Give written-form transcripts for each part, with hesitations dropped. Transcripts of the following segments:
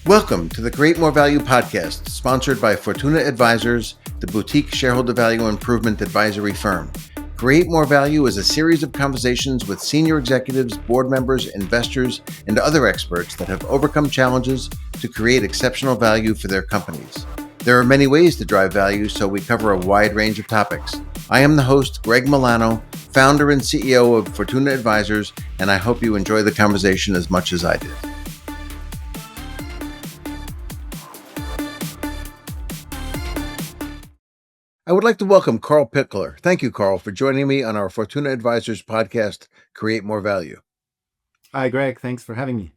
Welcome to the Create More Value podcast, sponsored by Fortuna Advisors, the boutique shareholder value improvement advisory firm. Create More Value is a series of conversations with senior executives, board members, investors, and other experts that have overcome challenges to create exceptional value for their companies. There are many ways to drive value, so we cover a wide range of topics. I am the host, Greg Milano, founder and CEO of Fortuna Advisors, and I hope you enjoy the conversation as much as I did. I would like to welcome Karl Pichler. Thank you, Karl, for joining me on our Fortuna Advisors podcast, Create More Value. Hi, Greg. Thanks for having me.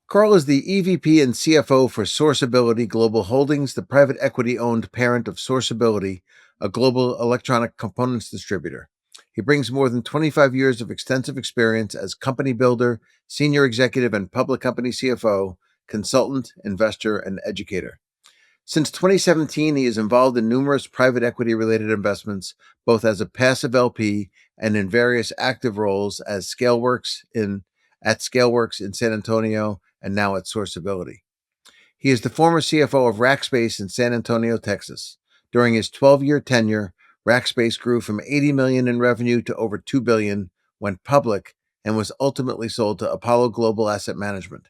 Karl is the EVP and CFO for Sourceability Global Holdings, the private equity-owned parent of Sourceability, a global electronic components distributor. He brings more than 25 years of extensive experience as company builder, senior executive and public company CFO, consultant, investor, and educator. Since 2017, he is involved in numerous private equity-related investments, both as a passive LP and in various active roles as Scaleworks in San Antonio and now at Sourceability. He is the former CFO of Rackspace in San Antonio, Texas. During his 12-year tenure, Rackspace grew from $80 million in revenue to over $2 billion, went public, and was ultimately sold to Apollo Global Asset Management.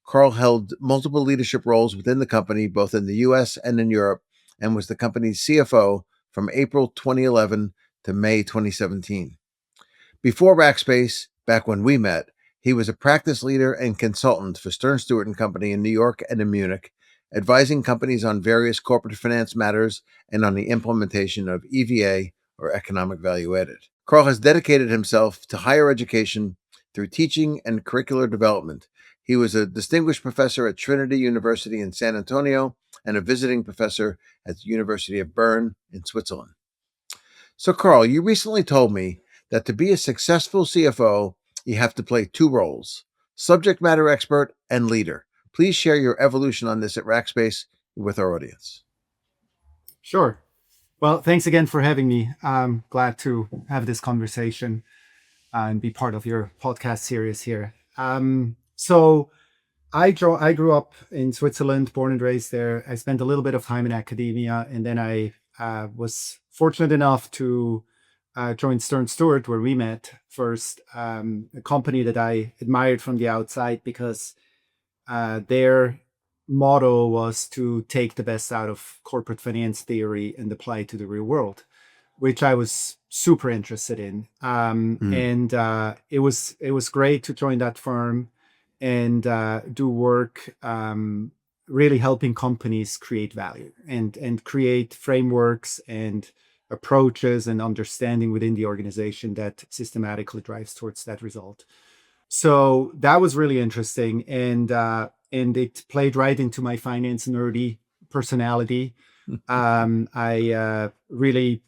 Karl held multiple leadership roles within the company, both in the U.S. and in Europe, and was the company's CFO from April 2011 to May 2017. Before Rackspace, back when we met, he was a practice leader and consultant for Stern Stewart & Company in New York and in Munich, advising companies on various corporate finance matters and on the implementation of EVA, or economic value added. Karl has dedicated himself to higher education through teaching and curricular development. He was a distinguished professor at Trinity University in San Antonio and a visiting professor at the University of Bern in Switzerland. So, Karl, you recently told me that to be a successful CFO, you have to play two roles, subject matter expert and leader. Please share your evolution on this at Rackspace with our audience. Sure. Well, thanks again for having me. I'm glad to have this conversation and be part of your podcast series here. So I grew up in Switzerland, born and raised there. I spent a little bit of time in academia, and then I was fortunate enough to join Stern Stewart, where we met first, a company that I admired from the outside because their motto was to take the best out of corporate finance theory and apply it to the real world, which I was super interested in. And it was great to join that firm and do work really helping companies create value and create frameworks and approaches and understanding within the organization that systematically drives towards that result. So that was really interesting, and it played right into my finance nerdy personality. I really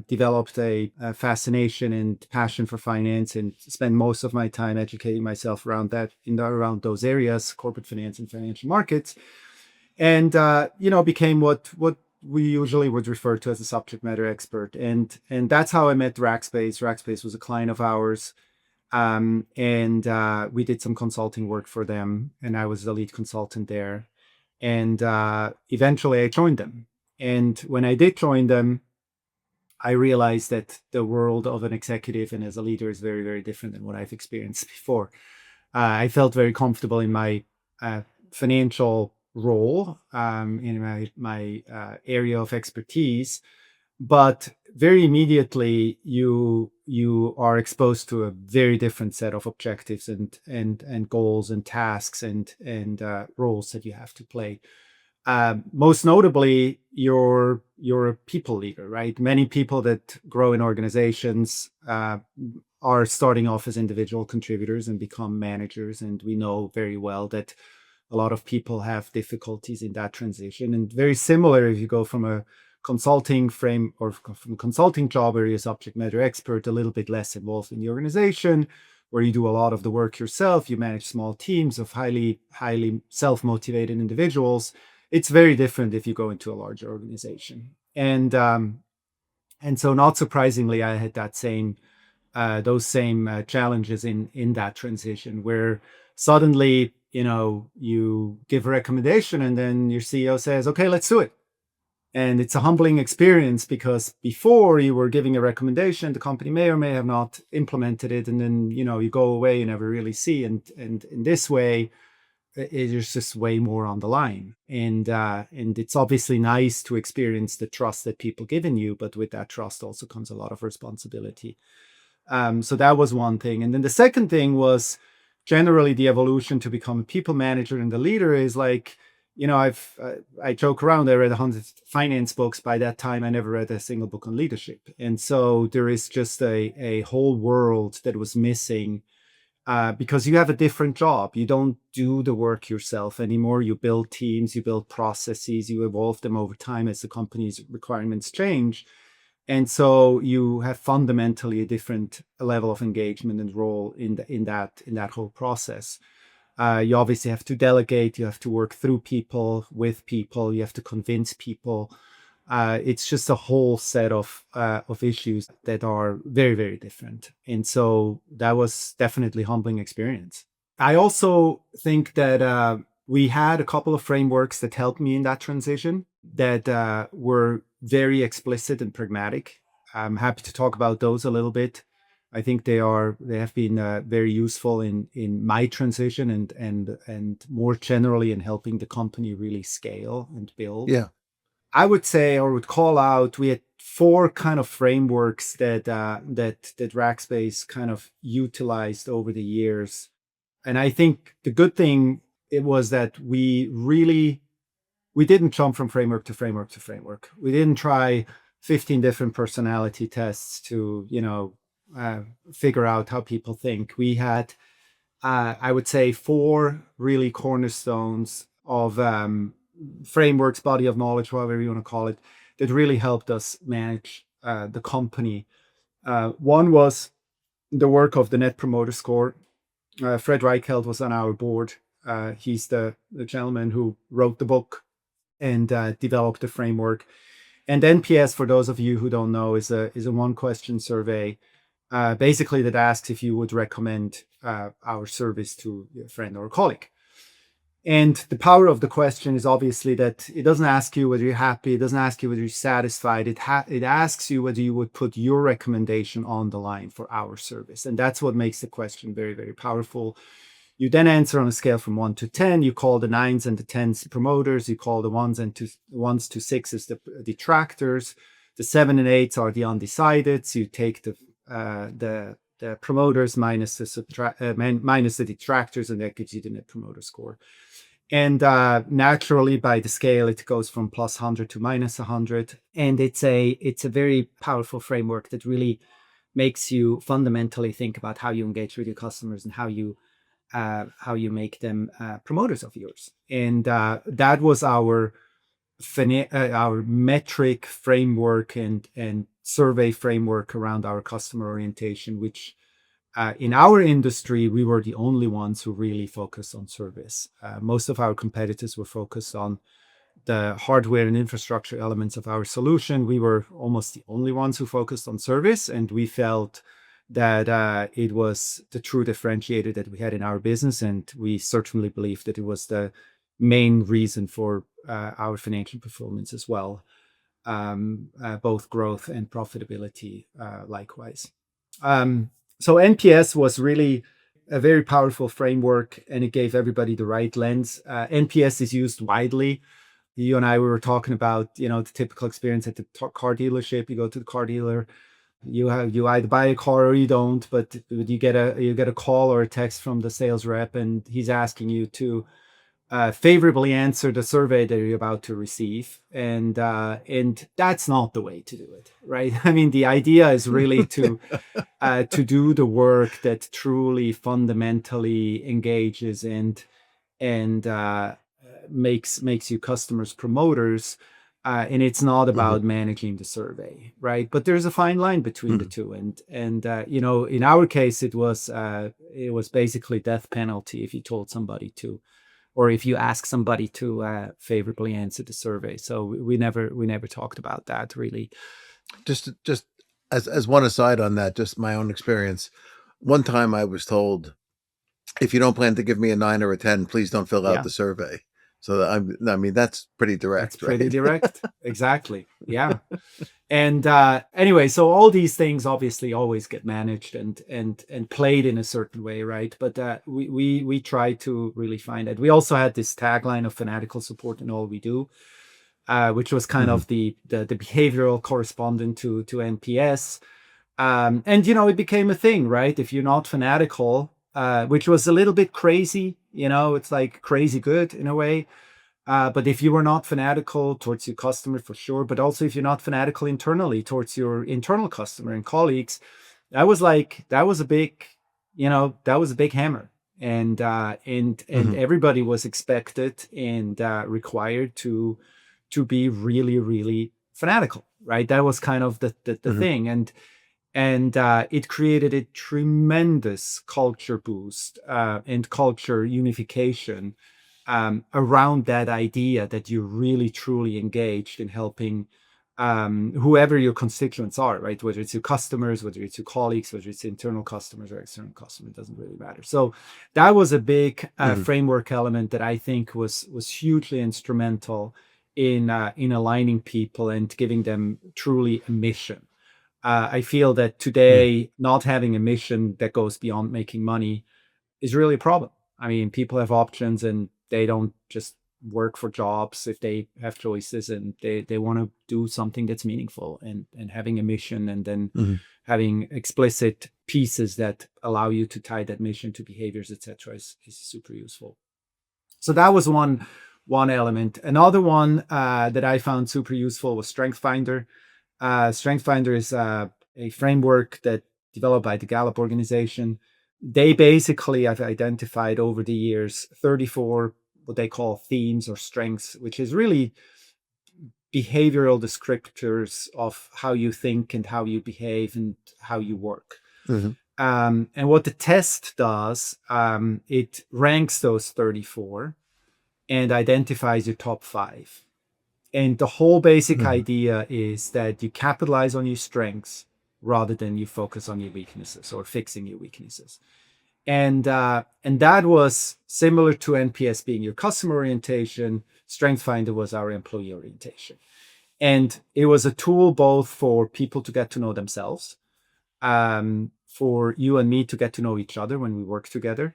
developed a fascination and passion for finance, and spent most of my time educating myself around those areas, corporate finance and financial markets, and became what we usually would refer to as a subject matter expert. And that's how I met Rackspace. Rackspace was a client of ours, and we did some consulting work for them, and I was the lead consultant there. And eventually I joined them. And when I did join them, I realized that the world of an executive and as a leader is very, very different than what I've experienced before. I felt very comfortable in my financial role, in my area of expertise, but very immediately you are exposed to a very different set of objectives and goals and tasks and roles that you have to play. Most notably, you're a people leader, right? Many people that grow in organizations are starting off as individual contributors and become managers. And we know very well that a lot of people have difficulties in that transition. And very similar, if you go from a consulting frame or from a consulting job where you're a subject matter expert, a little bit less involved in the organization, where you do a lot of the work yourself, you manage small teams of highly self-motivated individuals. It's very different if you go into a larger organization. And so not surprisingly, I had those same challenges in that transition, where suddenly you give a recommendation and then your CEO says, okay, let's do it. And it's a humbling experience because before you were giving a recommendation, the company may or may have not implemented it. And then, you go away, you never really see. And in this way, it is just way more on the line. And it's obviously nice to experience the trust that people give in you, but with that trust also comes a lot of responsibility. So that was one thing. And then the second thing was generally the evolution to become a people manager and the leader is like, I joke around. I read 100 finance books. By that time, I never read a single book on leadership. And so there is just a whole world that was missing because you have a different job. You don't do the work yourself anymore. You build teams, you build processes, you evolve them over time as the company's requirements change. And so you have fundamentally a different level of engagement and role in that whole process. You obviously have to delegate. You have to work through people, with people. You have to convince people. It's just a whole set of issues that are very, very different. And so that was definitely a humbling experience. I also think that we had a couple of frameworks that helped me in that transition that were very explicit and pragmatic. I'm happy to talk about those a little bit. I think they have been very useful in my transition and more generally in helping the company really scale and build. Yeah. I would say, or would call out, we had four kind of frameworks that Rackspace kind of utilized over the years. And I think the good thing it was that we didn't jump from framework to framework to framework. We didn't try 15 different personality tests to, figure out how people think. We had, I would say, four really cornerstones of frameworks, body of knowledge, whatever you want to call it, that really helped us manage the company. One was the work of the Net Promoter Score. Fred Reichheld was on our board. He's the gentleman who wrote the book and developed the framework. And NPS, for those of you who don't know, is a one question survey, basically that asks if you would recommend our service to a friend or a colleague. And the power of the question is obviously that it doesn't ask you whether you're happy. It doesn't ask you whether you're satisfied. It asks you whether you would put your recommendation on the line for our service. And that's what makes the question very, very powerful. You then answer on a scale from 1 to 10. You call the 9s and the 10s promoters. You call the 1s to 6s the detractors. The 7 and 8s are the undecideds. You take the promoters minus the detractors, and that gives you the Net Promoter Score. And naturally, by the scale, it goes from plus 100 to minus 100. And it's a very powerful framework that really makes you fundamentally think about how you engage with your customers and how you make them promoters of yours. And that was our metric framework and survey framework around our customer orientation, which in our industry, we were the only ones who really focused on service. Most of our competitors were focused on the hardware and infrastructure elements of our solution. We were almost the only ones who focused on service, and we felt that it was the true differentiator that we had in our business, and we certainly believed that it was the main reason for our financial performance as well, both growth and profitability likewise. So NPS was really a very powerful framework, and it gave everybody the right lens. NPS is used widely. You and I were talking about, the typical experience at the car dealership. You go to the car dealer, you either buy a car or you don't, but you get a call or a text from the sales rep, and he's asking you to favorably answer the survey that you're about to receive, and that's not the way to do it, right? I mean, the idea is really to do the work that truly fundamentally engages and makes you customers promoters, and it's not about managing the survey, right? But there's a fine line between the two, and in our case, it was basically death penalty if you told somebody to, or if you ask somebody to favorably answer the survey. So we never talked about that really. Just as one aside on that, just my own experience. One time I was told if you don't plan to give me a 9 or a 10, please don't fill out Yeah, the survey. So I mean, that's pretty that's direct, pretty right? direct. Exactly. Yeah. And anyway, so all these things obviously always get managed and played in a certain way, right? But we try to really find it. We also had this tagline of fanatical support in all we do, which was kind Mhm. of the behavioral correspondent to NPS. And it became a thing, right? If you're not fanatical, which was a little bit crazy, it's like crazy good in a way. But if you were not fanatical towards your customer, for sure, but also if you're not fanatical internally towards your internal customer and colleagues, that was a big, that was a big hammer. And Mhm. everybody was expected and required to be really, really fanatical, right? That was kind of the Mhm. thing. And it created a tremendous culture boost and culture unification around that idea that you're really truly engaged in helping whoever your constituents are, right? Whether it's your customers, whether it's your colleagues, whether it's internal customers or external customers, it doesn't really matter. So that was a big Mhm. framework element that I think was hugely instrumental in aligning people and giving them truly a mission. I feel that Mhm. today, not having a mission that goes beyond making money is really a problem. I mean, people have options and they don't just work for jobs if they have choices, and they want to do something that's meaningful, and having a mission and then Mhm. having explicit pieces that allow you to tie that mission to behaviors, etc., is super useful. So that was one element. Another one that I found super useful was Strength Finder. Strength Finder is a framework that developed by the Gallup organization. They basically have identified over the years 34 what they call themes or strengths, which is really behavioral descriptors of how you think and how you behave and how you work. Mhm. And what the test does, it ranks those 34 and identifies your top five. And the whole basic Mhm. idea is that you capitalize on your strengths rather than you focus on your weaknesses or fixing your weaknesses. And that was similar to NPS being your customer orientation. Strength Finder was our employee orientation. And it was a tool both for people to get to know themselves, for you and me to get to know each other when we work together,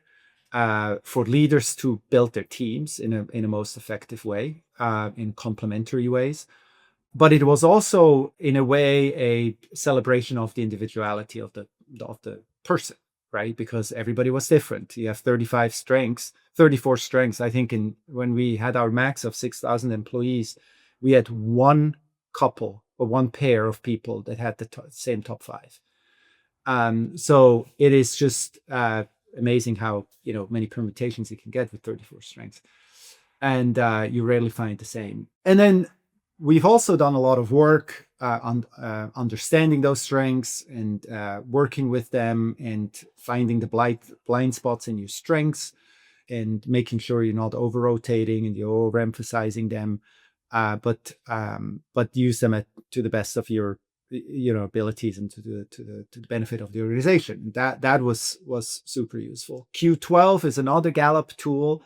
for leaders to build their teams in a most effective way, in complementary ways. But it was also, in a way, a celebration of the individuality of the person, right? Because everybody was different. You have 35 strengths, 34 strengths. I think when we had our max of 6,000 employees, we had one couple or one pair of people that had the same top five. So it is just amazing how many permutations you can get with 34 strengths, and you rarely find the same. And then we've also done a lot of work on understanding those strengths and working with them and finding the blind spots in your strengths and making sure you're not over rotating and you're overemphasizing them, but use them to the best of your abilities and to the benefit of the organization. That was super useful. Q12 is another Gallup tool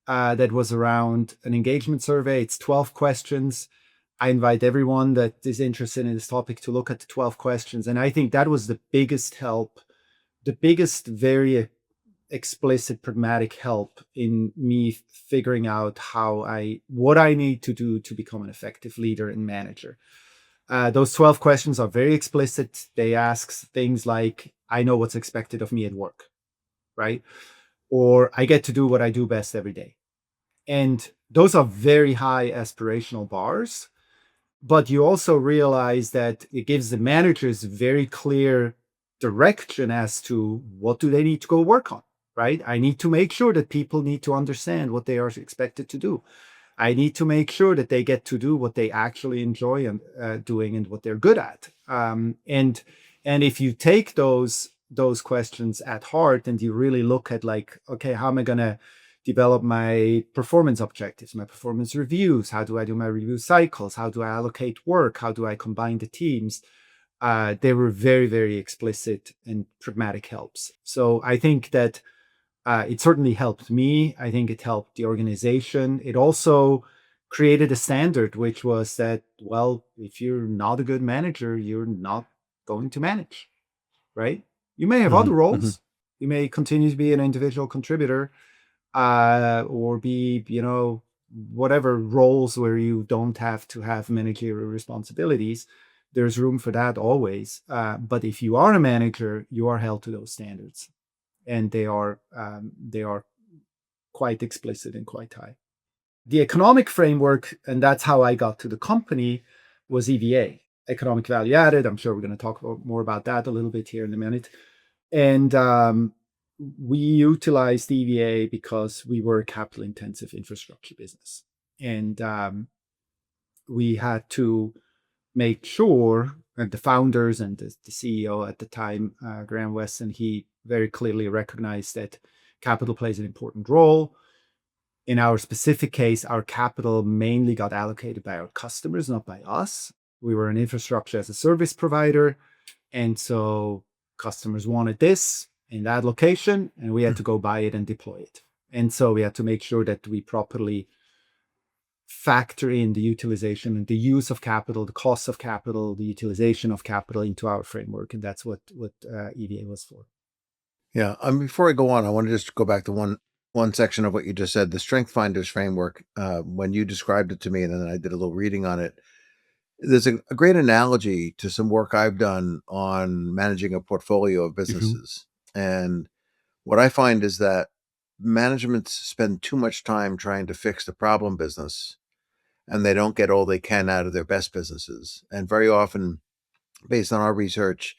that was around an engagement survey. It's 12 questions. I invite everyone that is interested in this topic to look at the 12 questions. And I think that was the biggest help, the biggest, very explicit, pragmatic help in me figuring out what I need to do to become an effective leader and manager. Those 12 questions are very explicit. They ask things like, I know what's expected of me at work, right? Or I get to do what I do best every day. And those are very high aspirational bars, but you also realize that it gives the managers very clear direction as to what do they need to go work on, right? I need to make sure that people need to understand what they are expected to do. I need to make sure that they get to do what they actually enjoy and doing and what they're good at. And if you take those questions at heart and you really look at, like, okay, how am I going to develop my performance objectives, my performance reviews? How do I do my review cycles? How do I allocate work? How do I combine the teams? They were very, very explicit and pragmatic helps. So I think that It certainly helped me. I think it helped the organization. It also created a standard, which was that, well, if you're not a good manager, you're not going to manage, right? You may have Hmm. other Hmm. roles. You may continue to be an individual contributor, or be, whatever roles where you don't have to have managerial responsibilities. There's room for that always. But if you are a manager, you are held to those standards, and they are quite explicit and quite high. The economic framework, and that's how I got to the company, was EVA, economic value added. I'm sure we're going to talk more about that a little bit here in a minute. And we utilized EVA because we were a capital intensive infrastructure business. And we had to make sure, and the founders and the CEO at the time, Graham Weston, he very clearly recognized that capital plays an important role. In our specific case, our capital mainly got allocated by our customers, not by us. We were an infrastructure as a service provider. And so customers wanted this in that location, and we had to go buy it and deploy it. And so we had to make sure that we properly factor in the utilization and the use of capital, the cost of capital, the utilization of capital into our framework. And that's what EVA was for. Yeah. Before I go on, I want to just go back to one section of what you just said, the Strength Finders framework. When you described it to me, and then I did a little reading on it, there's a great analogy to some work I've done on managing a portfolio of Mm-hmm. businesses. And what I find is that managements spend too much time trying to fix the problem business, and they don't get all they can out of their best businesses. And very often, based on our research,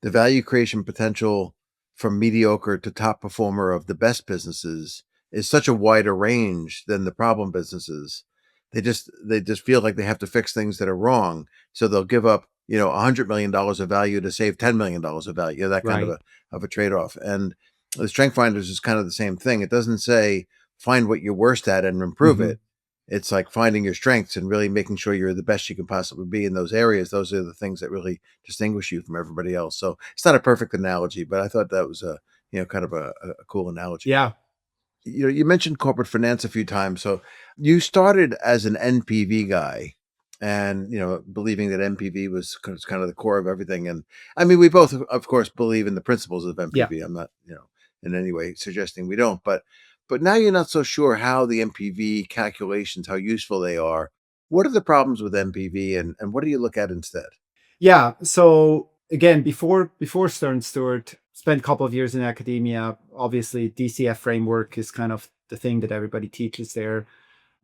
the value creation potential from mediocre to top performer of the best businesses is such a wider range than the problem businesses. They just feel like they have to fix things that are wrong, so they'll give up $100 million of value to save $10 million of value. That kind of Right. a trade off. And the Strength Finders is kind of the same thing. It doesn't say find what you're worst at and improve Mm-hmm. it. It's like finding your strengths and really making sure you're the best you can possibly be in those areas. Those are the things that really distinguish you from everybody else. So it's not a perfect analogy, but I thought that was kind of a cool analogy. Yeah. You mentioned corporate finance a few times. So you started as an NPV guy, and believing that NPV was kind of the core of everything. And I mean, we both, of course, believe in the principles of Yeah. NPV. I'm not, in any way suggesting we don't, but now you're not so sure how the NPV calculations, how useful they are. What are the problems with NPV, and what do you look at instead? Yeah. So again, before Stern Stewart, spent a couple of years in academia. Obviously, DCF framework is kind of the thing that everybody teaches there.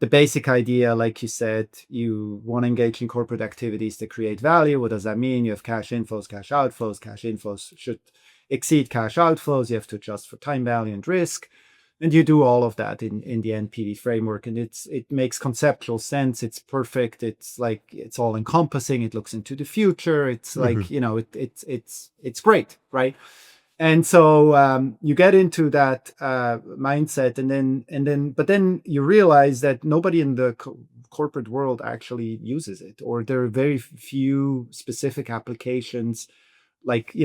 The basic idea, like you said, you want to engage in corporate activities that create value. What does that mean? You have cash inflows, cash outflows. Cash inflows should exceed cash outflows. You have to adjust for time value and risk. And you do all of that in the NPV framework. And it makes conceptual sense. It's perfect. It's like it's all encompassing. It looks into the future. It's Hmm. like, it's great, right? And so you get into that mindset, but then you realize that nobody in the corporate world actually uses it, or there are very few specific applications, like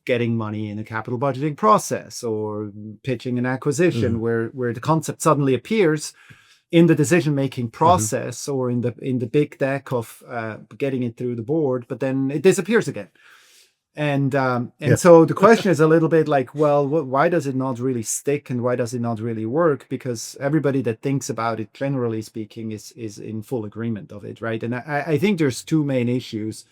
getting money in a capital budgeting process or pitching an acquisition, Hmm. where the concept suddenly appears in the decision making Hmm. process, or in the big deck of getting it through the board, but then it disappears again. And Yes. so the question is a little bit like, well, why does it not really stick, and why does it not really work? Because everybody that thinks about it, generally speaking, is in full agreement of it, right? And I think there's two main issues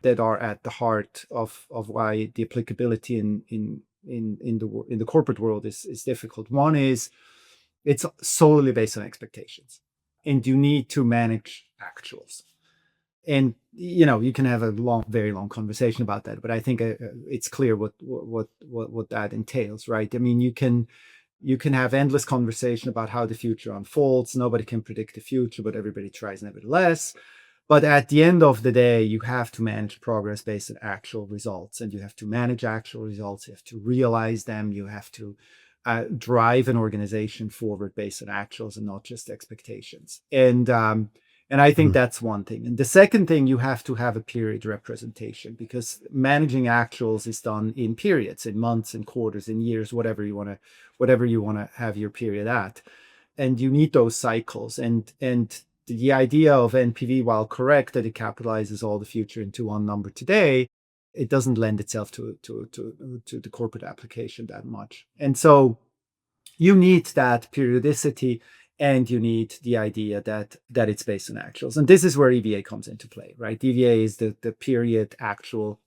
that are at the heart of why the applicability in the corporate world is difficult. One is it's solely based on expectations, and you need to manage actuals. And you can have a very long conversation about that, but I think it's clear what that entails, right? I mean, you can have endless conversation about how the future unfolds. Nobody can predict the future, but everybody tries nevertheless. But at the end of the day, you have to manage progress based on actual results, and you have to manage actual results. You have to realize them. You have to drive an organization forward based on actuals and not just expectations. And And I think Mhm. that's one thing. And the second thing, you have to have a period representation, because managing actuals is done in periods, in months, in quarters, in years, whatever you want to have your period at. And you need those cycles. And the idea of NPV, while correct that it capitalizes all the future into one number today, it doesn't lend itself to the corporate application that much. And so you need that periodicity, and you need the idea that it's based on actuals. And this is where EVA comes into play, right? EVA is the period actual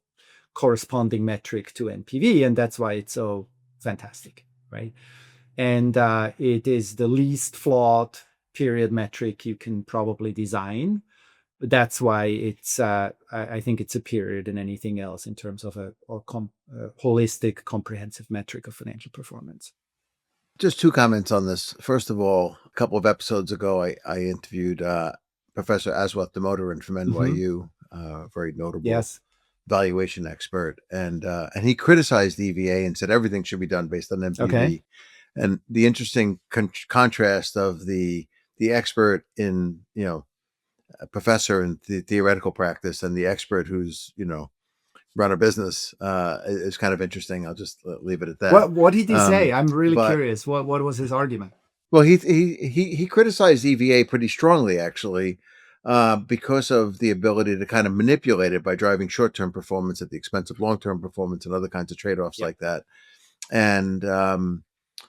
corresponding metric to NPV, and that's why it's so fantastic, right? And it is the least flawed period metric you can probably design. That's why it's I think it's superior than anything else in terms of a holistic, comprehensive metric of financial performance. Just two comments on this. First of all, a couple of episodes ago, I interviewed Professor Aswath Damodaran from Mm-hmm. NYU, very notable Yes. valuation expert, and he criticized EVA and said everything should be done based on Okay. NPV. And the interesting contrast of the expert in, a professor in theoretical practice, and the expert who's, run a business, is kind of interesting. I'll just leave it at that. What did he say? Um, I'm really but curious. What was his argument? Well, he criticized EVA pretty strongly, actually, because of the ability to kind of manipulate it by driving short-term performance at the expense of long-term performance and other kinds of trade-offs Yeah. like that. And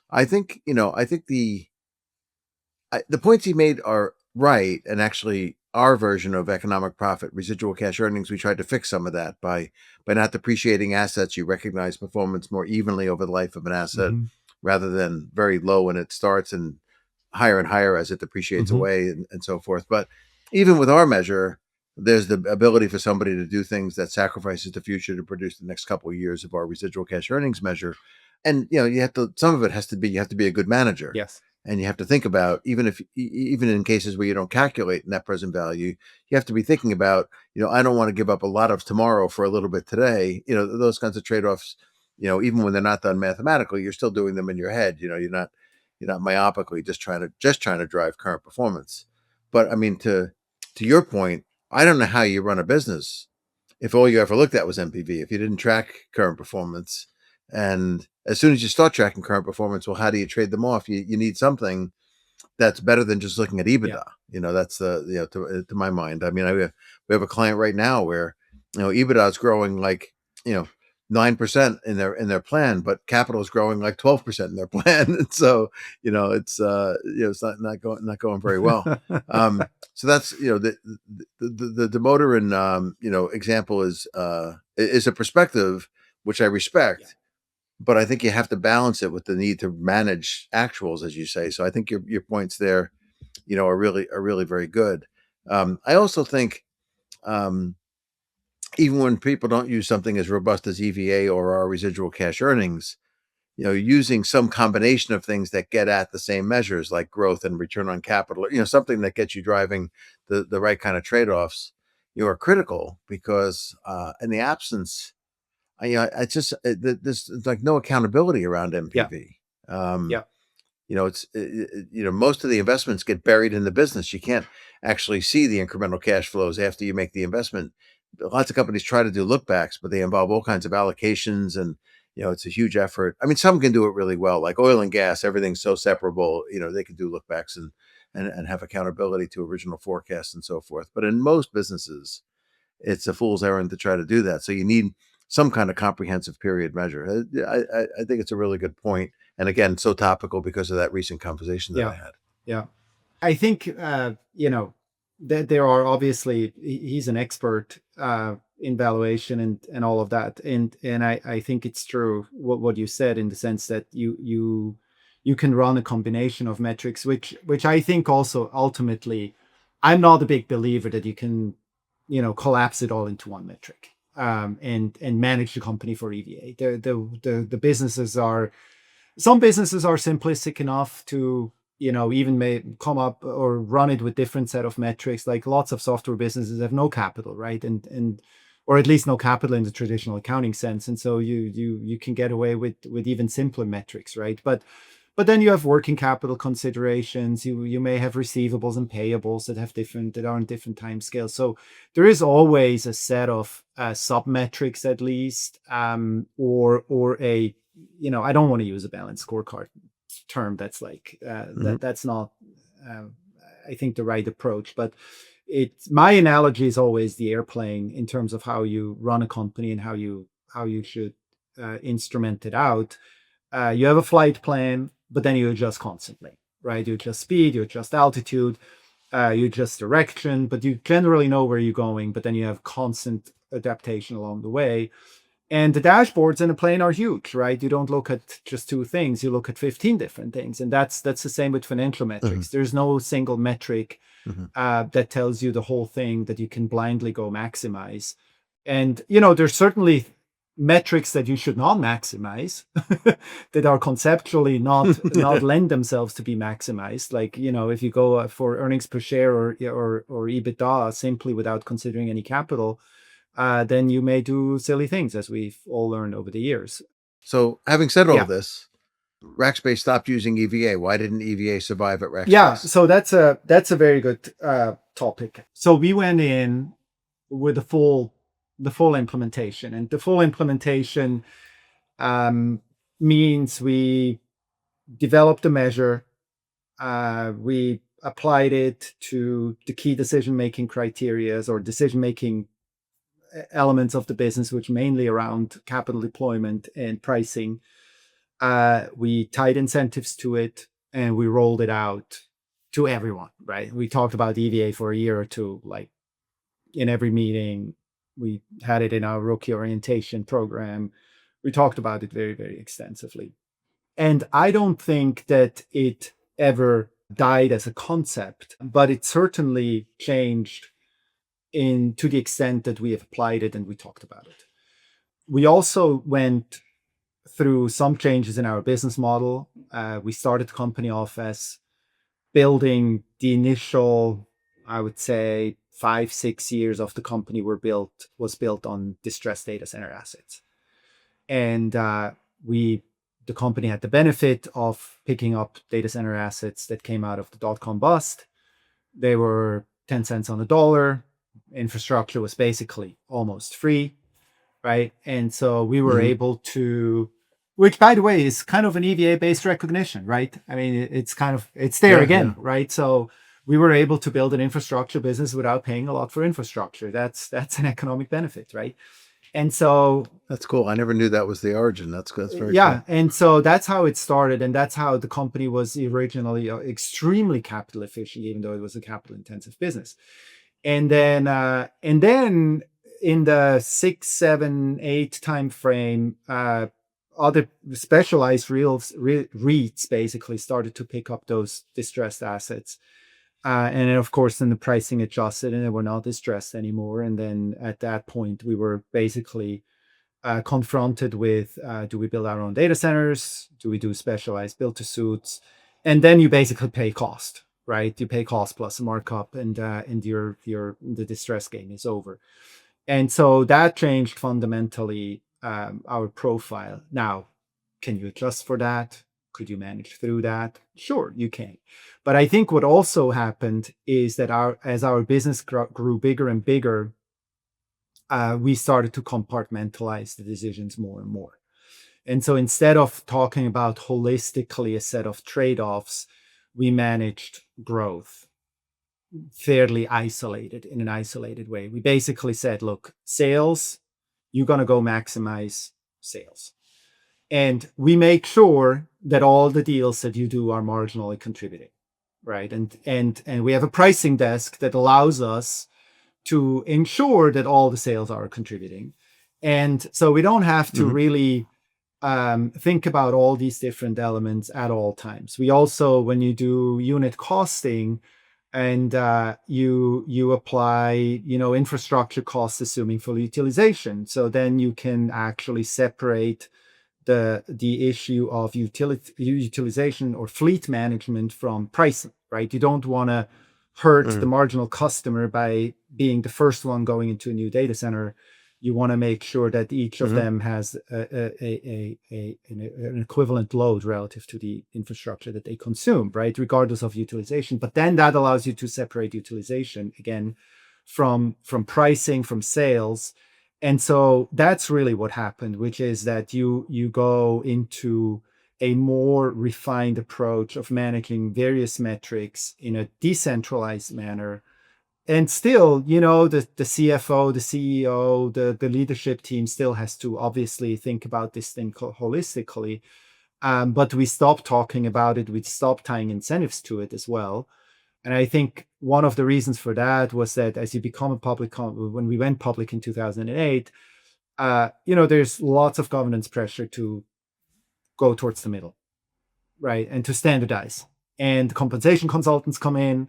I think the points he made are right. And actually, our version of economic profit, residual cash earnings, we tried to fix some of that by not depreciating assets. You recognize performance more evenly over the life of an asset, Mm-hmm. rather than very low when it starts and higher as it depreciates Mm-hmm. away, and so forth. But even with our measure, there's the ability for somebody to do things that sacrifices the future to produce the next couple of years of our residual cash earnings measure. And you have to, some of it has to be, you have to be a good manager, Yes. and you have to think about, even in cases where you don't calculate net present value, you have to be thinking about, I don't want to give up a lot of tomorrow for a little bit today. Those kinds of trade-offs, even when they're not done mathematically, you're still doing them in your head. You're not myopically just trying to drive current performance. But I mean, to your point, I don't know how you run a business if all you ever looked at was NPV, if you didn't track current performance. And as soon as you start tracking current performance, well, how do you trade them off? You need something that's better than just looking at Yeah. EBITDA. That's to my mind. I mean, we have a client right now where, EBITDA is growing like, 9% in their plan, but capital is growing like 12% in their plan. And so, it's not going very well. So that's, the motor and, example is a perspective which I Yeah. respect, but I think you have to balance it with the need to manage actuals, as you say. So I think your points there, are really very good. I also think, um, even when people don't use something as robust as EVA or our residual cash earnings, using some combination of things that get at the same measures like growth and return on capital, something that gets you driving the right kind of trade-offs, are critical, because in the absence, it's just there's like no accountability around Yeah. MPV. Um, Yeah. most of the investments get buried in the business. You can't actually see the incremental cash flows after you make the investment. Lots of companies try to do look backs, but they involve all kinds of allocations, and it's a huge effort. I mean, some can do it really well, like oil and gas. Everything's so separable. They can do look backs and have accountability to original forecasts and so forth. But in most businesses, it's a fool's errand to try to do that. So you need some kind of comprehensive period measure. I think it's a really good point, and again, so topical because of that recent conversation that I Yeah. had. Yeah. I think that there are obviously, he's an expert in valuation and all of that, and I think it's true what you said, in the sense that you can run a combination of metrics, which I think also ultimately, I'm not a big believer that you can collapse it all into one metric, and manage the company for EVA. The businesses are, some businesses are simplistic enough to even may come up or run it with different set of metrics. Like lots of software businesses have no capital, right? And or at least no capital in the traditional accounting sense, and so you can get away with even simpler metrics, right? But then you have working capital considerations. You may have receivables and payables that are on different time scales. So there is always a set of sub metrics, at least, or a, I don't want to use a balanced scorecard term. That's like that's not I think the right approach. But my analogy is always the airplane in terms of how you run a company and how you should instrument it out. You have a flight plan, but then you adjust constantly, right? You adjust speed, you adjust altitude, you adjust direction, but you generally know where you're going, but then you have constant adaptation along the way. And the dashboards in a plane are huge, right? You don't look at just two things, you look at 15 different things. And that's the same with financial metrics. There's no single metric that tells you the whole thing that you can blindly go maximize. And, there's certainly metrics that you should not maximize that are conceptually not lend themselves to be maximized. Like, if you go for earnings per share or EBITDA simply without considering any capital, then you may do silly things, as we've all learned over the years. So having said all this, Rackspace stopped using EVA. Why didn't EVA survive at Rackspace? Yeah, so that's a very good topic. So we went in with the full implementation, and the full implementation means we developed a measure, we applied it to the key decision-making criteria or decision-making elements of the business, which mainly around capital deployment and pricing. We tied incentives to it, and we rolled it out to everyone, right? We talked about EVA for a year or two, like in every meeting. We had it in our rookie orientation program. We talked about it very, very extensively. And I don't think that it ever died as a concept, but it certainly changed to the extent that we have applied it and we talked about it. We also went through some changes in our business model. We started the company off as building the initial, I would say, 5-6 years of the company was built on distressed data center assets. And the company had the benefit of picking up data center assets that came out of the dot-com bust. They were 10 cents on the dollar. Infrastructure was basically almost free, right? And so we were able to, which by the way is kind of an EVA-based recognition, right? I mean, it's there again, right? So we were able to build an infrastructure business without paying a lot for infrastructure. That's an economic benefit, right? And so that's cool. I never knew that was the origin. That's very cool. Cool. And so that's how it started, and that's how the company was originally extremely capital efficient, even though it was a capital intensive business. And then in the 6, 7, 8 time frame, other specialized REITs basically started to pick up those distressed assets. And then, of course, then the pricing adjusted and they were not distressed anymore. And then at that point, we were basically confronted with, do we build our own data centers? Do we do specialized build-to-suits? And then you basically pay cost, right? You pay cost plus a markup, and the distress game is over. And so that changed fundamentally our profile. Now, can you adjust for that? Could you manage through that? Sure, you can. But I think what also happened is that as our business grew bigger and bigger, we started to compartmentalize the decisions more and more. And so instead of talking about holistically a set of trade-offs, we managed growth fairly isolated, in an isolated way. We basically said, look, sales, you're going to go maximize sales. And we make sure that all the deals that you do are marginally contributing, right? And we have a pricing desk that allows us to ensure that all the sales are contributing. And so we don't have to really think about all these different elements at all times. We also, when you do unit costing and you apply, infrastructure costs assuming full utilization, so then you can actually separate the issue of utilization or fleet management from pricing, right? You don't want to hurt the marginal customer by being the first one going into a new data center. You want to make sure that each of Hmm. them has an equivalent load relative to the infrastructure that they consume, right? Regardless of utilization. But then that allows you to separate utilization again from pricing, from sales. And so that's really what happened, which is that you go into a more refined approach of managing various metrics in a decentralized manner. And still, the CFO, the CEO, the leadership team still has to obviously think about this thing holistically. But we stopped talking about it. We stopped tying incentives to it as well. And I think one of the reasons for that was that as you become a when we went public in 2008, there's lots of governance pressure to go towards the middle, right? And to standardize. And compensation consultants come in,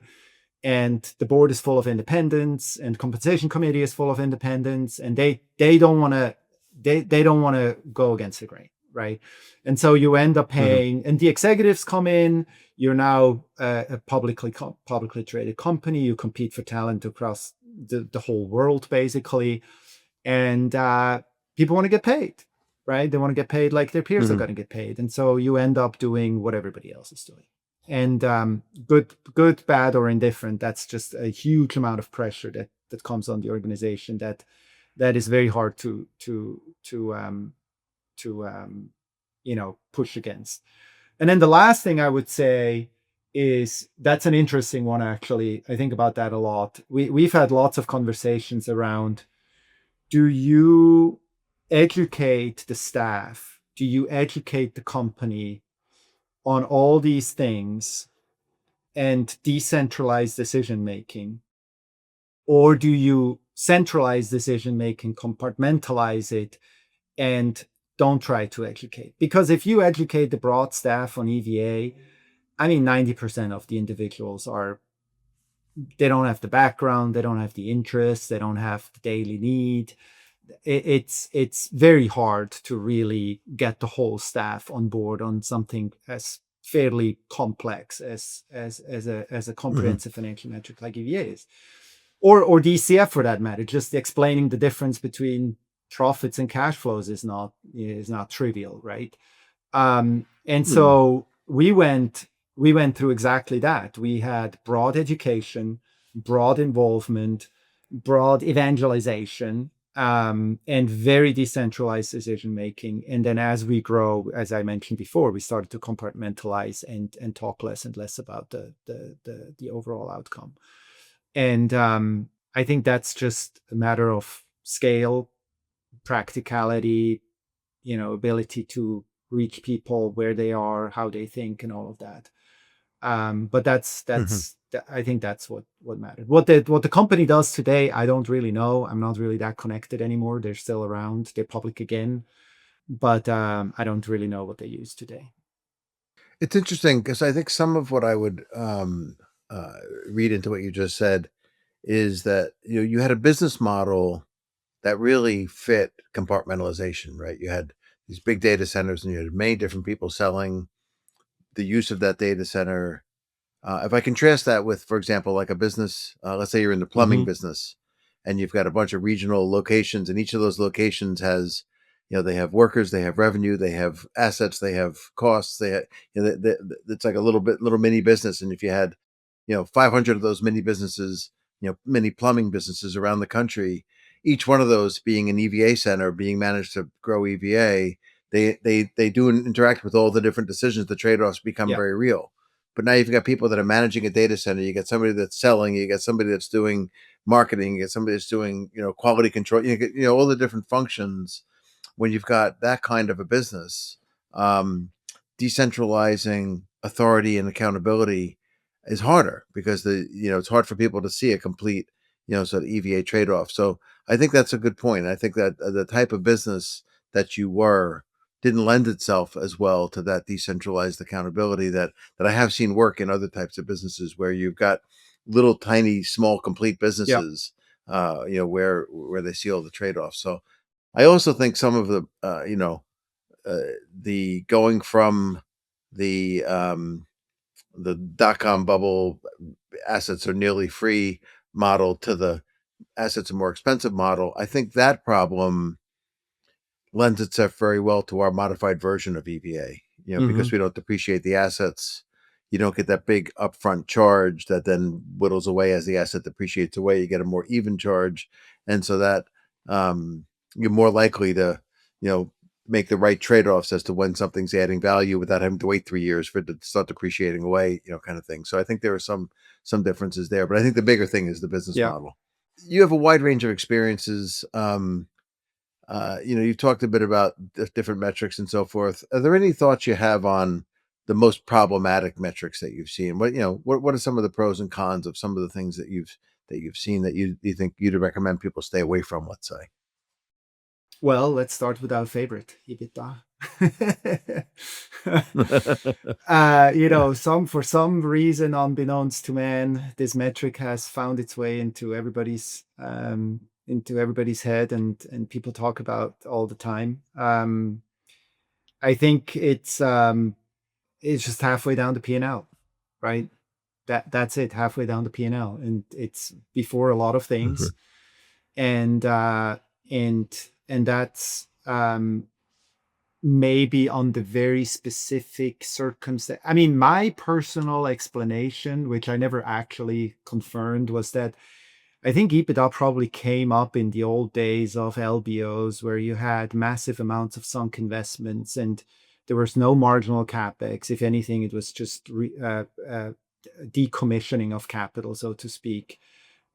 and the board is full of independents, and compensation committee is full of independents, and they don't want to they don't want to go against the grain, right? And so you end up Hmm. paying, and the executives come in. You're now a publicly traded company. You compete for talent across the whole world, basically, and people want to get paid, right? They want to get paid like their peers are Hmm. going to get paid, and so you end up doing what everybody else is doing. And good, bad, or indifferent, that's just a huge amount of pressure that comes on the organization that is very hard to push against. And then the last thing I would say is that's an interesting one, actually. I think about that a lot. We've had lots of conversations around, do you educate the staff? Do you educate the company on all these things and decentralize decision making? Or do you centralize decision making, compartmentalize it, and don't try to educate? Because if you educate the broad staff on EVA, I mean, 90% of the individuals they don't have the background, they don't have the interest, they don't have the daily need. It's very hard to really get the whole staff on board on something as fairly complex as a Hmm. comprehensive financial metric like EVA is, or DCF for that matter. Just explaining the difference between profits and cash flows is not trivial, right? And Hmm. so we went through exactly that. We had broad education, broad involvement, broad evangelization, and very decentralized decision making. And then as we grow, as I mentioned before, we started to compartmentalize and talk less and less about the overall outcome. And I think that's just a matter of scale, practicality, ability to reach people where they are, how they think, and all of that. But Hmm. I think that's what mattered. What the company does today, I don't really know. I'm not really that connected anymore. They're still around. They're public again, but I don't really know what they use today. It's interesting because I think some of what I would uh, read into what you just said is that you had a business model that really fit compartmentalization, right? You had these big data centers, and you had many different people selling the use of that data center. If I contrast that with, for example, like a business, let's say you're in the plumbing Hmm. business, and you've got a bunch of regional locations, and each of those locations has, they have workers, they have revenue, they have assets, they have costs. They, have, it's like a little mini business. And if you had, 500 of those mini businesses, mini plumbing businesses around the country, each one of those being an EVA center, being managed to grow EVA, they do interact with all the different decisions. The trade offs become Yeah. very real. But now you've got people that are managing a data center. You got somebody that's selling. You got somebody that's doing marketing. You get somebody that's doing quality control. You get all the different functions. When you've got that kind of a business, um, decentralizing authority and accountability is harder because it's hard for people to see a complete sort of EVA trade off. So I think that's a good point. I think that the type of business that you were didn't lend itself as well to that decentralized accountability that I have seen work in other types of businesses where you've got little tiny small complete Yeah. businesses where they see all the trade-offs. So I also think some of uh, the going from the the dot-com bubble assets are nearly free model to the assets a more expensive model, I think that problem lends itself very well to our modified version of EVA. Hmm. Because we don't depreciate the assets, you don't get that big upfront charge that then whittles away as the asset depreciates away. You get a more even charge, and so that um, you're more likely to, you know, make the right trade-offs as to when something's adding value without having to wait 3 years for it to start depreciating away, kind of thing. So I think there are some differences there, but I think the bigger thing is the business Yeah. model. You have a wide range of experiences. You talked a bit about different metrics and so forth. Are there any thoughts you have on the most problematic metrics that you've seen? What are some of the pros and cons of some of the things that you've seen that you think you'd recommend people stay away from? Let's say. Well, let's start with our favorite, EBITDA. For some reason, unbeknownst to man, this metric has found its way into everybody's head, and people talk about all the time. I think it's just halfway down the P&L, right? That's it, halfway down the P&L, and it's before a lot of Mhm. things, and and that's maybe on the very specific circumstance. I mean, my personal explanation, which I never actually confirmed, was that I think EBITDA probably came up in the old days of LBOs where you had massive amounts of sunk investments and there was no marginal capex. If anything, it was just decommissioning of capital, so to speak.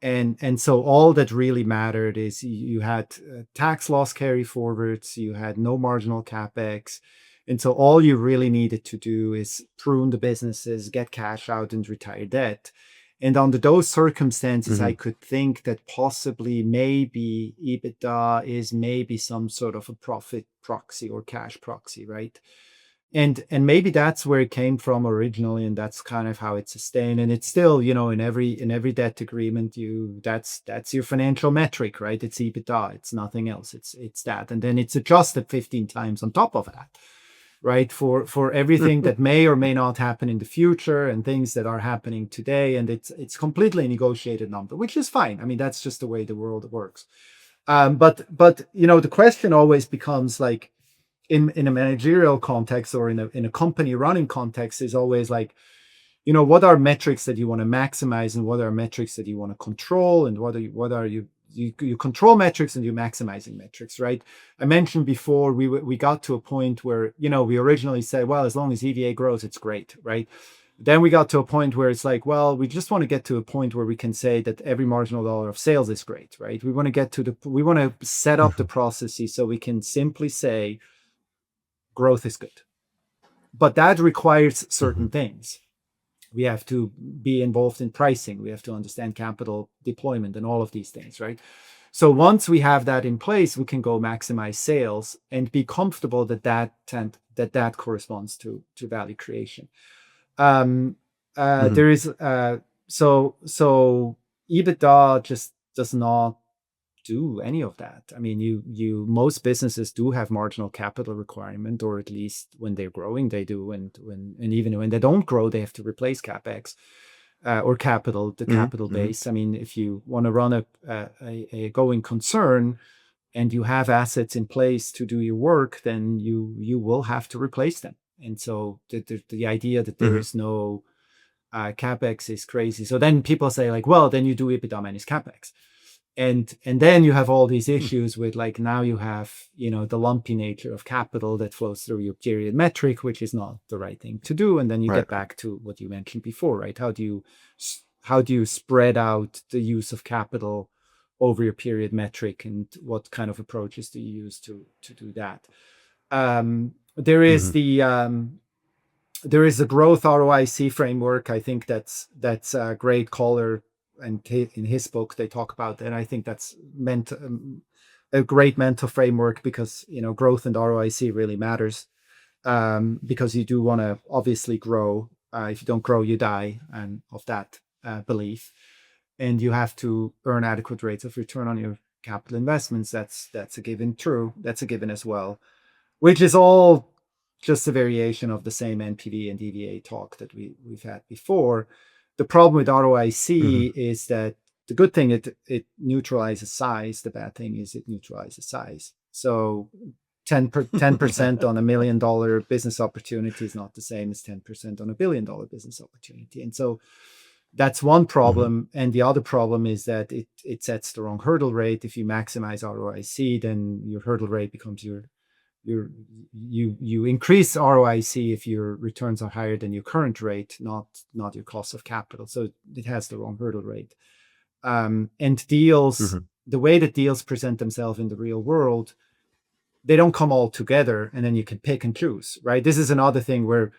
And so all that really mattered is you had tax loss carry forwards, you had no marginal capex, and so all you really needed to do is prune the businesses, get cash out, and retire debt. And under those circumstances, I Mhm. could think that possibly maybe EBITDA is maybe some sort of a profit proxy or cash proxy, right? And maybe that's where it came from originally, and that's kind of how it's sustained. And it's still, in every debt agreement, that's your financial metric, right? It's EBITDA, it's nothing else. It's that, and then it's adjusted 15 times on top of that, right? For everything that may or may not happen in the future and things that are happening today, and it's completely negotiated number, which is fine. I mean, that's just the way the world works. But the question always becomes like in a managerial context or in a company running context is always like, what are metrics that you want to maximize and what are metrics that you want to control, and what are you control metrics and you're maximizing metrics, right? I mentioned before we got to a point where we originally said, well, as long as EVA grows, it's great, right? Then we got to a point where it's like, well, we just want to get to a point where we can say that every marginal dollar of sales is great, right? We want to set up the Mhm. processes so we can simply say growth is good. But that requires certain Mhm. things. We have to be involved in pricing. We have to understand capital deployment and all of these things, right? So once we have that in place, we can go maximize sales and be comfortable that corresponds to value creation. Um, Mhm. there is so EBITDA just does not do any of that. I mean, most businesses do have marginal capital requirement, or at least when they're growing, they do, and even when they don't grow, they have to replace capex or the Mhm. capital Mhm. base. I mean, if you want to run a going concern and you have assets in place to do your work, then you will have to replace them. And so the idea that there Mhm. is no capex is crazy. So then people say like, well, then you do EBITDA minus capex, and then you have all these Mhm. issues with like now you have the lumpy nature of capital that flows through your period metric, which is not the right thing to do. And then you Right. get back to what you mentioned before, right? How do you spread out the use of capital over your period metric, and what kind of approaches do you use to do that? There is Mhm. a growth ROIC framework. I think that's a great caller, and in his book they talk about that. And I think that's meant a great mental framework because growth and ROIC really matters, because you do want to obviously grow. If you don't grow, you die, and of that belief, and you have to earn adequate rates of return on your capital investments. That's a given. True, that's a given as well, which is all just a variation of the same NPV and DVA talk that we've had before. The problem with Mhm. ROIC is that The good thing, it neutralizes size. The bad thing is it neutralizes size. So 10% on $1 million business opportunity is not the same as 10% on $1 billion business opportunity. And so that's one problem. And the other problem is that it sets the wrong hurdle rate. If you maximize ROIC, then your hurdle rate becomes you increase ROIC if your returns are higher than your current rate, not your cost of capital. So it has the wrong hurdle rate. And deals, the way that deals present themselves in the real world, they don't come all together and then you can pick and choose, right? This is another thing where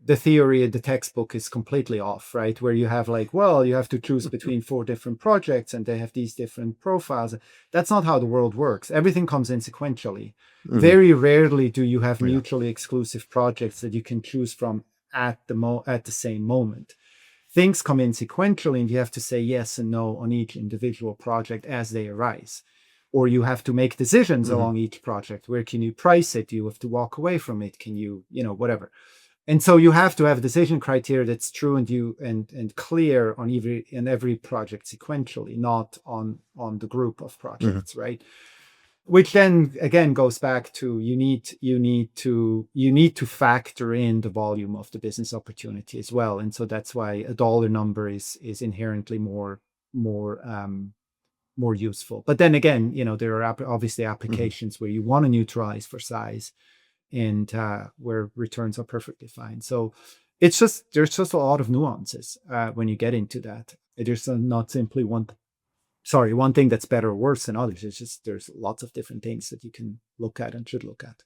the theory in the textbook is completely off, right? Where you have like, well, you have to choose between 4 different projects and they have these different profiles. That's not how the world works. Everything comes in sequentially. Very rarely do you have mutually exclusive projects that you can choose from at the same moment. Things come in sequentially and you have to say yes and no on each individual project as they arise. Or you have to make decisions along each project. Where can you price it? Do you have to walk away from it? Can you, whatever. And so you have to have a decision criteria that's true and clear on every project sequentially, not on the group of projects, right? Which then again goes back to you need to factor in the volume of the business opportunity as well. And so that's why a dollar number is inherently more useful. But then again, there are obviously applications where you want to neutralize for size and where returns are perfectly fine. So there's just a lot of nuances when you get into that. There's not simply one thing that's better or worse than others. It's just there's lots of different things that you can look at and should look at.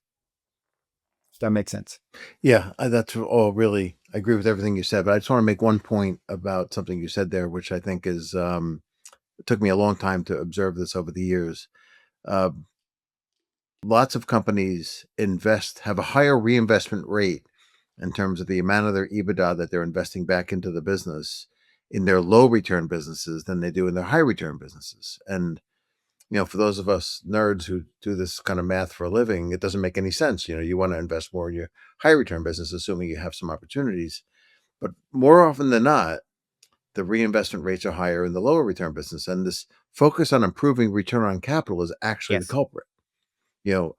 If that makes sense. Yeah, that's all really, I agree with everything you said, but I just want to make one point about something you said there, which I think is, it took me a long time to observe this over the years. Lots of companies have a higher reinvestment rate in terms of the amount of their EBITDA that they're investing back into the business in their low return businesses than they do in their high return businesses. And, for those of us nerds who do this kind of math for a living, it doesn't make any sense. You want to invest more in your high return business, assuming you have some opportunities. But more often than not, the reinvestment rates are higher in the lower return business. And this focus on improving return on capital is actually the culprit.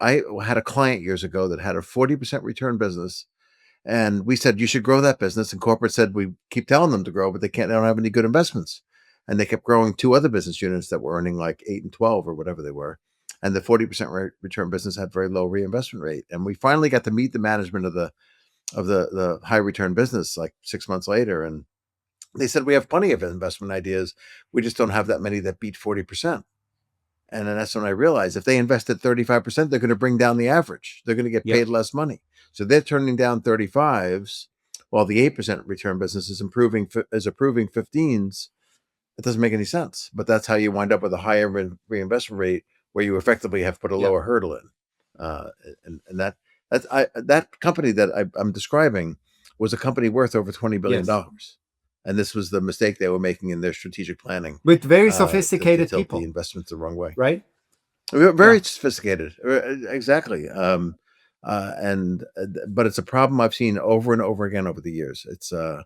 I had a client years ago that had a 40% return business, and we said, you should grow that business. And corporate said, we keep telling them to grow, but they don't have any good investments. And they kept growing 2 other business units that were earning like 8 and 12 or whatever they were. And the 40% return business had very low reinvestment rate. And we finally got to meet the management of the high return business like 6 months later. And they said, we have plenty of investment ideas. We just don't have that many that beat 40%. And then that's when I realized if they invested 35%, they're going to bring down the average. They're going to get paid less money. So they're turning down 35s while the 8% return business is approving 15s. It doesn't make any sense. But that's how you wind up with a higher reinvestment rate where you effectively have put a lower hurdle in. And that company that I'm describing was a company worth over $20 billion. And this was the mistake they were making in their strategic planning. With very sophisticated to people. The investments the wrong way. Right? Very sophisticated. Exactly. But it's a problem I've seen over and over again over the years. It's a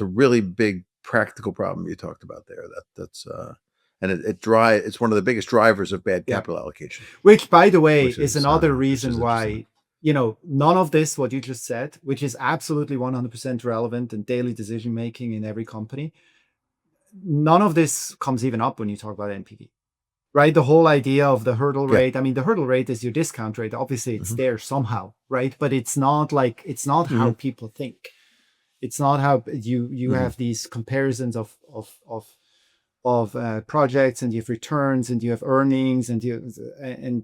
really big practical problem you talked about there. It's one of the biggest drivers of bad capital allocation. Which, by the way, is another reason why none of this, what you just said, which is absolutely 100% relevant in daily decision making in every company, none of this comes even up when you talk about NPV, right? The whole idea of the hurdle rate. I mean, the hurdle rate is your discount rate. Obviously, it's there somehow, right? But it's not how people think. It's not how you have these comparisons of projects, and you have returns, and you have earnings, and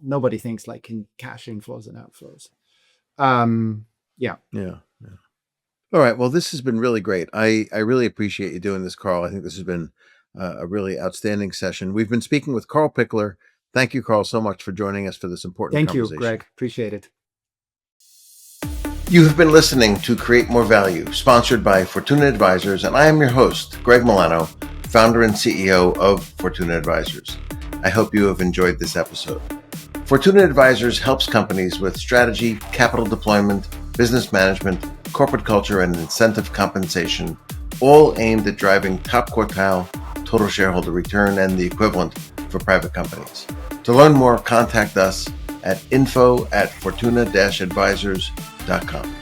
nobody thinks like in cash inflows and outflows. Yeah. All right. Well, this has been really great. I really appreciate you doing this, Karl. I think this has been a really outstanding session. We've been speaking with Karl Pichler. Thank you, Karl, so much for joining us for this important conversation. Thank you, Greg. Appreciate it. You have been listening to Create More Value, sponsored by Fortuna Advisors, and I am your host, Greg Milano, founder and CEO of Fortuna Advisors. I hope you have enjoyed this episode. Fortuna Advisors helps companies with strategy, capital deployment, business management, corporate culture, and incentive compensation, all aimed at driving top quartile total shareholder return, and the equivalent for private companies. To learn more, contact us at info@fortuna-advisors.com.